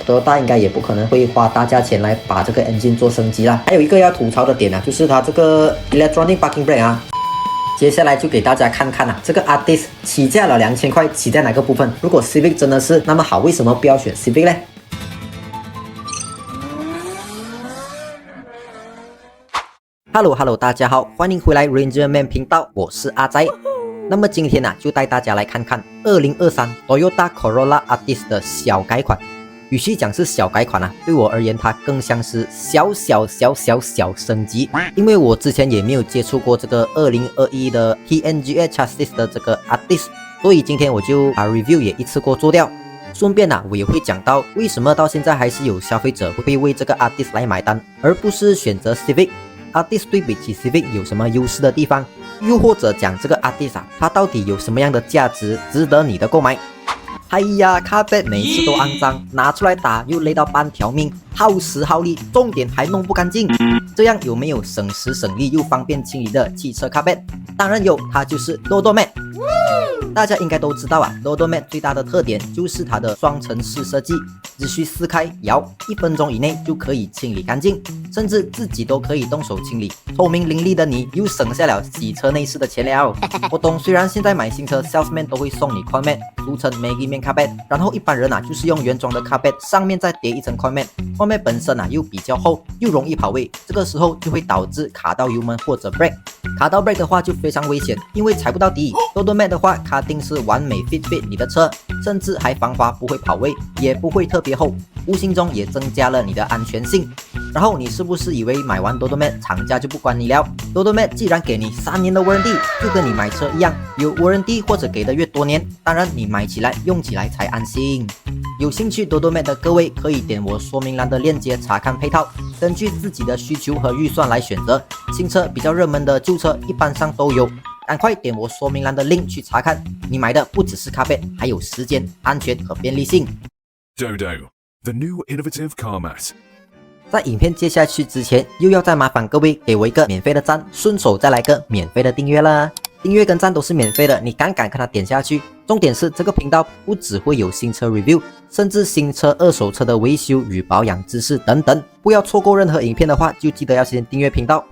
Toyota 应该也不可能会花大价钱来把这个 engine 做升级啦。还有一个要吐槽的点啊，就是它这个 electronic parking brake 啊。接下来就给大家看看这个 Altis 起价了2000块，起在哪个部分？如果 Civic 真的是那么好，为什么不要选 Civic 呢？Hello， 大家好，欢迎回来 Ranger Man 频道，我是阿仔。那么今天就带大家来看看2023 Toyota Corolla Altis 的小改款。与其讲是小改款对我而言它更像是小升级，因为我之前也没有接触过这个2021的 TNGA Chassis 的这个 Altis， 所以今天我就把 review 也一次过做掉。顺便我也会讲到为什么到现在还是有消费者会为这个 Altis 来买单，而不是选择 Civic。Altis 对比起 Civic 有什么优势的地方？又或者讲这个 Altis 它到底有什么样的价值值得你的购买？哎呀，卡背每次都肮脏，拿出来打又累到半条命，耗时耗力，重点还弄不干净。这样有没有省时省力又方便清理的汽车卡背？当然有，它就是 Dodomat。大家应该都知道Dodomat 最大的特点就是它的双层式设计，只需撕开摇，1分钟以内就可以清理干净，甚至自己都可以动手清理。聪明伶俐的你又省下了洗车内饰的钱了。我懂，虽然现在买新车 salesman 都会送你 coin mat， 俗称 Maggie Man carpet， 然后一般人就是用原装的 carpet 上面再叠一层 coin mat，coin mat 本身又比较厚，又容易跑位，这个时候就会导致卡到油门或者 brake， 卡到 brake 的话就非常危险，因为踩不到底。Dodomat 的话卡定是完美 fit 你的车，甚至还防滑，不会跑位，也不会特别厚，无形中也增加了你的安全性。然后你是不是以为买完 Dodomat 厂家就不管你了？ Dodomat 既然给你3年的 warranty， 就跟你买车一样，有 warranty 或者给的越多年，当然你买起来用起来才安心。有兴趣 Dodomat 的各位可以点我说明栏的链接查看配套，根据自己的需求和预算来选择，新车比较热门的旧车一般上都有，赶快点我说明栏的 link 去查看，你买的不只是咖啡，还有时间、安全和便利性。 Dodo, the new innovative car mat。 在影片接下去之前，又要再麻烦各位给我一个免费的赞，顺手再来个免费的订阅啦。订阅跟赞都是免费的，你敢看它点下去。重点是这个频道不只会有新车 review， 甚至新车、二手车的维修与保养知识等等，不要错过任何影片的话，就记得要先订阅频道。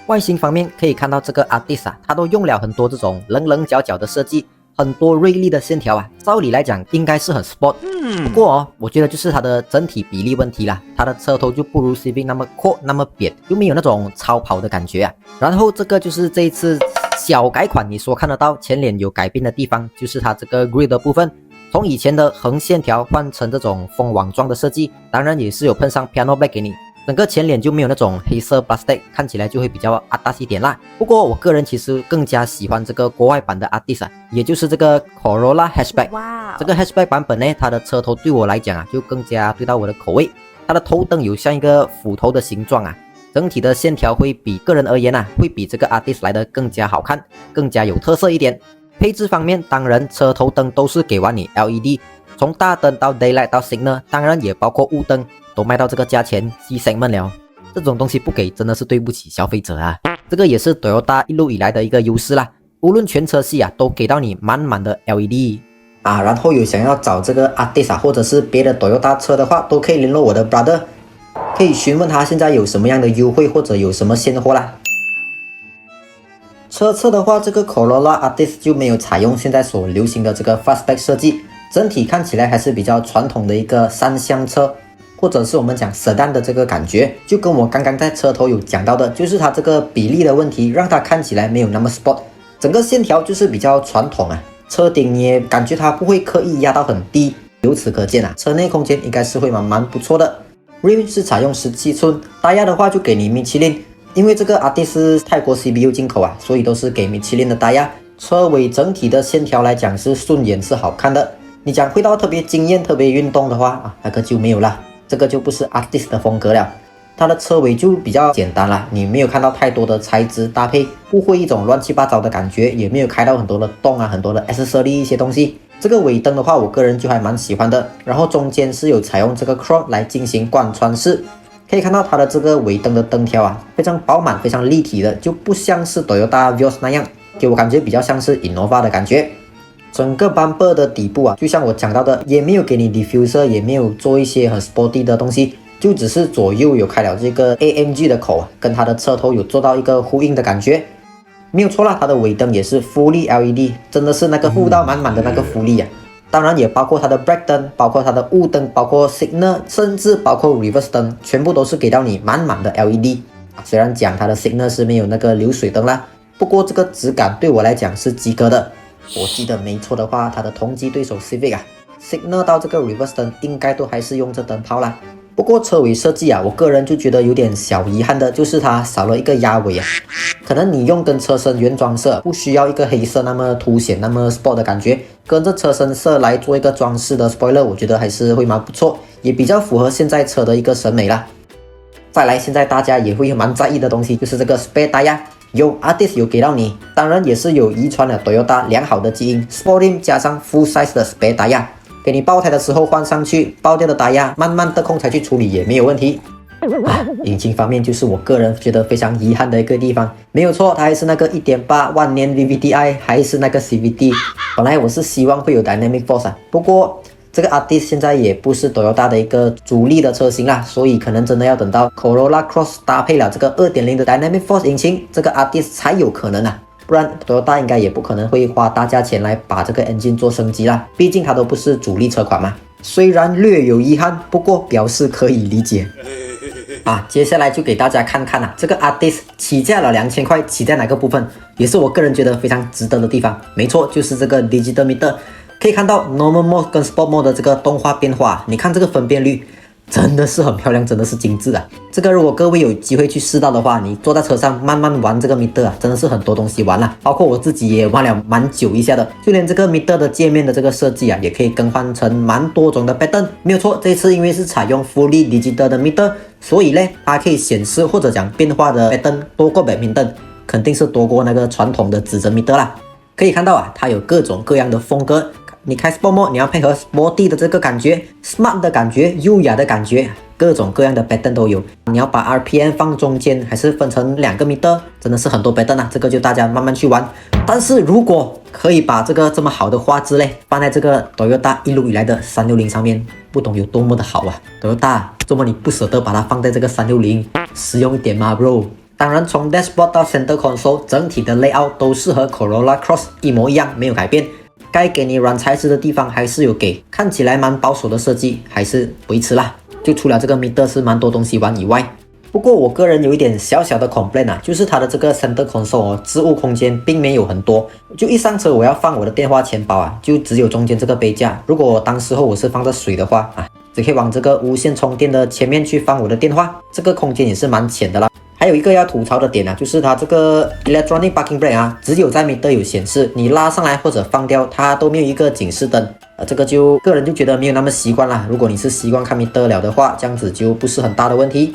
外形方面可以看到这个 Altis 它都用了很多这种棱角的设计，很多锐利的线条照理来讲应该是很 sport， 不过我觉得就是它的整体比例问题啦，它的车头就不如 Civic 那么阔那么扁，就没有那种超跑的感觉然后这个就是这一次小改款你所看得到前脸有改变的地方，就是它这个 grill 的部分，从以前的横线条换成这种封网状的设计，当然也是有碰上 piano black 给你。整个前脸就没有那种黑色 plastic， 看起来就会比较Altis一点啦。不过我个人其实更加喜欢这个国外版的 Altis也就是这个 Corolla Hatchback。这个 Hatchback 版本呢，它的车头对我来讲就更加对到我的口味。它的头灯有像一个斧头的形状整体的线条会比个人而言会比这个 Altis 来的更加好看，更加有特色一点。配置方面，当然车头灯都是给完你 LED， 从大灯到 Daylight 到 Signal， 当然也包括雾灯。都卖到这个价钱 C segment 了，这种东西不给真的是对不起消费者这个也是 Toyota 一路以来的一个优势啦，无论全车系都给到你满满的 LED 然后有想要找这个 Altis 或者是别的 Toyota 车的话，都可以联络我的 brother， 可以询问他现在有什么样的优惠或者有什么现货啦。车侧的话，这个 Corolla Altis 就没有采用现在所流行的这个 fastback 设计，整体看起来还是比较传统的一个3厢车，或者是我们讲 sedan 的这个感觉，就跟我刚刚在车头有讲到的，就是它这个比例的问题，让它看起来没有那么 sport， 整个线条就是比较传统车顶你也感觉它不会刻意压到很低，由此可见车内空间应该是会蛮不错的。Rim 是采用17寸，大压的话就给你米其林，因为这个 Altis 是泰国 CBU 进口所以都是给米其林的大压。车尾整体的线条来讲是顺眼是好看的，你讲会到特别惊艳特别运动的话那个就没有啦，这个就不是 Altis 的风格了。它的车尾就比较简单啦，你没有看到太多的材质搭配，不会一种乱七八糟的感觉，也没有开到很多的洞很多的 accessory 一些东西。这个尾灯的话，我个人就还蛮喜欢的，然后中间是有采用这个 chrome 来进行贯穿式，可以看到它的这个尾灯的灯条非常饱满，非常立体的，就不像是 Toyota Vios 那样，给我感觉比较像是 Innova 的感觉。整个 bumper 的底部啊，就像我讲到的，也没有给你 diffuser， 也没有做一些很 sporty 的东西，就只是左右有开了这个 AMG 的口啊，跟它的车头有做到一个呼应的感觉。没有错啦，它的尾灯也是 fully LED， 真的是那个附到满满的那个福利啊。当然也包括它的 brake 灯，包括它的雾灯，包括 signal， 甚至包括 reverse 灯，全部都是给到你满满的 LED。虽然讲它的 signal 是没有那个流水灯啦，不过这个质感对我来讲是及格的。我记得没错的话，它的同级对手 Civic 啊 ，signal 到这个 reverse 灯应该都还是用这灯泡啦。不过车尾设计啊，我个人就觉得有点小遗憾的，就是它少了一个压尾啊。可能你用跟车身原装色，不需要一个黑色那么凸显、那么 sport 的感觉，跟着车身色来做一个装饰的 spoiler， 我觉得还是会蛮不错，也比较符合现在车的一个审美啦。再来，现在大家也会蛮在意的东西，就是这个 spare tire， 有 Artist 有给到你，当然也是有遗传了 Toyota 良好的基因 ，Sporting 加上 full size 的 spare tire。给你爆胎的时候换上去，爆掉的打压慢慢得空才去处理也没有问题。引擎方面就是我个人觉得非常遗憾的一个地方，没有错，它还是那个 1.8 万年 VVTi， 还是那个 CVT。本来我是希望会有 Dynamic Force 啊，不过这个 Artist 现在也不是 Toyota 的一个主力的车型啦，所以可能真的要等到 Corolla Cross 搭配了这个 2.0 的 Dynamic Force 引擎，这个 Artist 才有可能啊。不然 Toyota 应该也不可能会花大价钱来把这个 engine 做升级啦，毕竟它都不是主力车款嘛。虽然略有遗憾，不过表示可以理解。接下来就给大家看看这个 Artist 起价了2000块，起在哪个部分，也是我个人觉得非常值得的地方。没错，就是这个 Digital Meter， 可以看到 Normal Mode 跟 Sport Mode 的这个动画变化，你看这个分辨率。真的是很漂亮，真的是精致啊！这个如果各位有机会去试到的话，你坐在车上慢慢玩这个 meter 啊，真的是很多东西玩了，包括我自己也玩了蛮久一下的，就连这个 meter 的界面的这个设计啊，也可以更换成蛮多种的 pattern。没有错，这次因为是采用 fully digital 的 meter， 所以呢，它可以显示或者讲变化的 pattern 多过badminton，肯定是多过那个传统的指针 meter 啦。可以看到啊，它有各种各样的风格。你开 Sport Mode， 你要配合 Sporty 的这个感觉 ，Smart 的感觉，优雅的感觉，各种各样的 pattern 都有。你要把 RPM 放中间，还是分成2个 meter， 真的是很多 pattern 啊，这个就大家慢慢去玩。但是如果可以把这个这么好的画质嘞，放在这个 Toyota 一路以来的360上面，不懂有多么的好啊 ！Toyota， 怎么你不舍得把它放在这个360，实用一点嘛 ，bro？当然，从 Dashboard 到 Center Console， 整体的 layout 都是和 Corolla Cross 一模一样，没有改变。该给你软材质的地方还是有给，看起来蛮保守的设计还是维持啦。就除了这个 meter 是蛮多东西玩以外，不过我个人有一点小小的 complaint 就是它的这个 center console 置物空间并没有很多。就一上车我要放我的电话钱包就只有中间这个杯架。如果当时候我是放着水的话只可以往这个无线充电的前面去放我的电话，这个空间也是蛮浅的啦。还有一个要吐槽的点就是它这个 electronic parking brake 只有在 meter 有显示，你拉上来或者放掉，它都没有一个警示灯。这个个人就觉得没有那么习惯啦。如果你是习惯看 meter 了的话，这样子就不是很大的问题。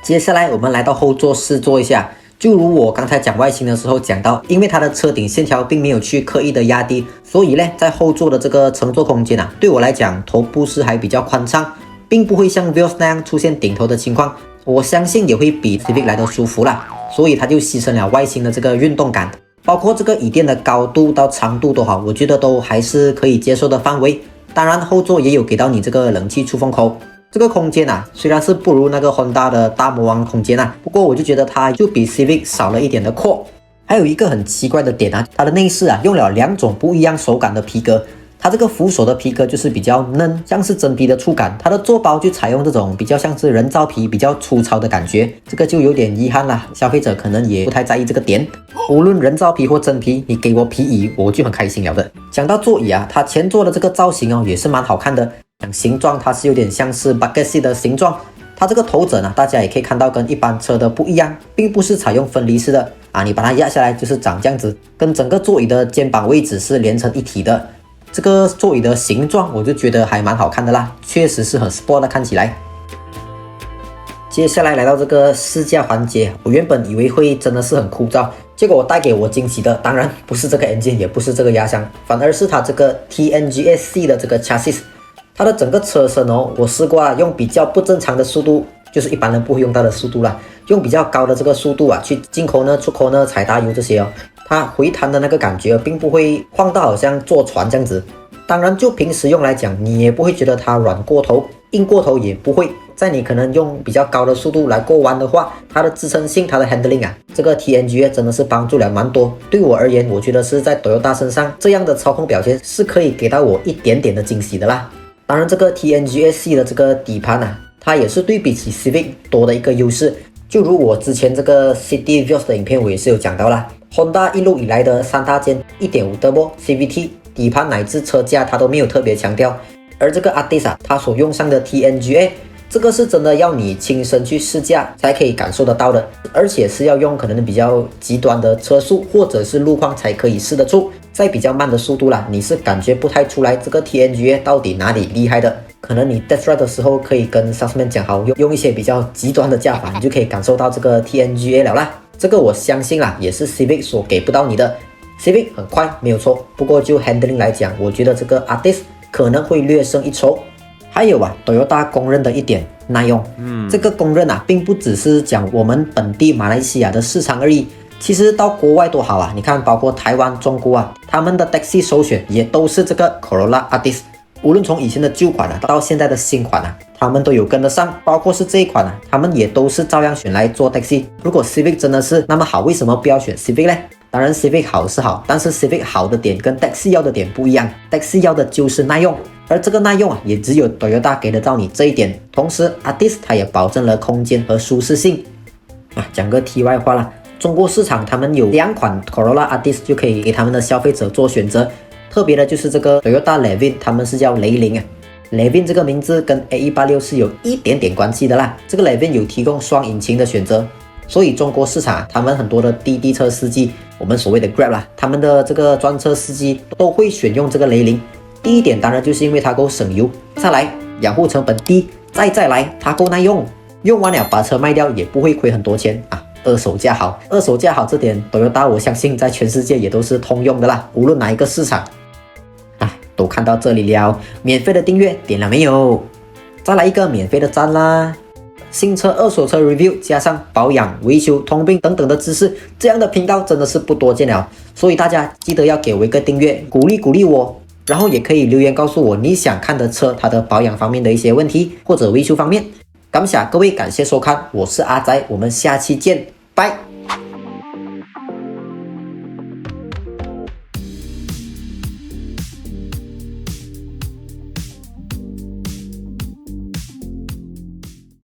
接下来我们来到后座试坐一下，就如我刚才讲外形的时候讲到，因为它的车顶线条并没有去刻意的压低，所以呢，在后座的这个乘坐空间对我来讲，头部是还比较宽敞，并不会像 Vios 那样出现顶头的情况。我相信也会比 Civic 来的舒服啦，所以它就牺牲了外形的这个运动感，包括这个椅垫的高度到长度都好，我觉得都还是可以接受的范围。当然后座也有给到你这个冷气出风口，这个空间虽然是不如那个 Honda 的大魔王空间不过我就觉得它就比 Civic 少了一点的阔。还有一个很奇怪的点它的内饰用了2种不一样手感的皮革。它这个扶手的皮革就是比较嫩，像是真皮的触感，它的座包就采用这种比较像是人造皮，比较粗糙的感觉，这个就有点遗憾啦，消费者可能也不太在意这个点。无论人造皮或真皮，你给我皮椅我就很开心了的。讲到座椅它前座的这个造型也是蛮好看的，形状它是有点像是 bucket seat 的形状，它这个头枕大家也可以看到跟一般车的不一样，并不是采用分离式的你把它压下来就是长这样子，跟整个座椅的肩膀位置是连成一体的。这个座椅的形状我就觉得还蛮好看的啦，确实是很 sport 的看起来。接下来来到这个试驾环节，我原本以为会真的是很枯燥，结果带给我惊喜的当然不是这个 engine， 也不是这个压箱，反而是它这个 TNGA-C 的这个 chassis。 它的整个车身我试过用比较不正常的速度，就是一般人不会用到的速度啦，用比较高的这个速度去进口呢、出口呢、踩大油这些它回弹的那个感觉并不会晃到好像坐船这样子。当然，就平时用来讲，你也不会觉得它软过头、硬过头，也不会。在你可能用比较高的速度来过弯的话，它的支撑性、它的 handling 啊，这个 TNGA 真的是帮助了蛮多。对我而言，我觉得是在 Toyota 身上这样的操控表现是可以给到我一点点的惊喜的啦。当然，这个 TNGA 系的这个底盘啊，它也是对比起 Civic 多的一个优势。就如我之前这个 City Views 的影片，我也是有讲到啦。Honda 一路以来的3大件 1.5 Turbo CVT 底盘乃至车架，它都没有特别强调。而这个 Altis 啊，它所用上的 TNGA， 这个是真的要你亲身去试驾才可以感受得到的，而且是要用可能比较极端的车速或者是路况才可以试得出。在比较慢的速度啦，你是感觉不太出来这个 TNGA 到底哪里厉害的。可能你 test ride 的时候可以跟 salesman 讲好，用一些比较极端的驾法，你就可以感受到这个 TNGA 了啦。这个我相信啦，也是 Civic 所给不到你的。Civic 很快没有错，不过就 handling 来讲，我觉得这个 Altis 可能会略胜一筹。还有啊，Toyota 公认的一点耐用，这个公认啊，并不只是讲我们本地马来西亚的市场而已。其实到国外多好啊！你看，包括台湾、中国啊，他们的 taxi 首选也都是这个 Corolla Altis。无论从以前的旧款啊，到现在的新款啊，他们都有跟得上。包括是这一款啊，他们也都是照样选来做 taxi。如果 Civic 真的是那么好，为什么不要选 Civic 呢？当然 Civic 好是好，但是 Civic 好的点跟 taxi 要的点不一样。taxi 要的就是耐用，而这个耐用啊，也只有 Toyota 给得到你这一点。同时 Altis 它也保证了空间和舒适性。讲个题外话啦。中国市场他们有2款 Corolla Altis 就可以给他们的消费者做选择，特别的就是这个 Toyota Levin， 他们是叫雷凌啊。Levin 这个名字跟 A186 是有一点点关系的啦。这个 Levin 有提供双引擎的选择，所以中国市场他们很多的滴滴车司机，我们所谓的 Grab 啦，他们的这个专车司机都会选用这个雷凌。第一点当然就是因为它够省油，再来养护成本低，再来它够耐用，用完了把车卖掉也不会亏很多钱啊。二手价好，二手价好这点 Toyota 我相信在全世界也都是通用的啦，无论哪一个市场。都看到这里了，免费的订阅点了没有？再来一个免费的赞啦！新车、二手车 review 加上保养、维修、通病等等的知识，这样的频道真的是不多见了，所以大家记得要给我一个订阅，鼓励我。然后也可以留言告诉我你想看的车，它的保养方面的一些问题或者维修方面。感谢各位，感谢收看，我是阿仔，我们下期见，拜。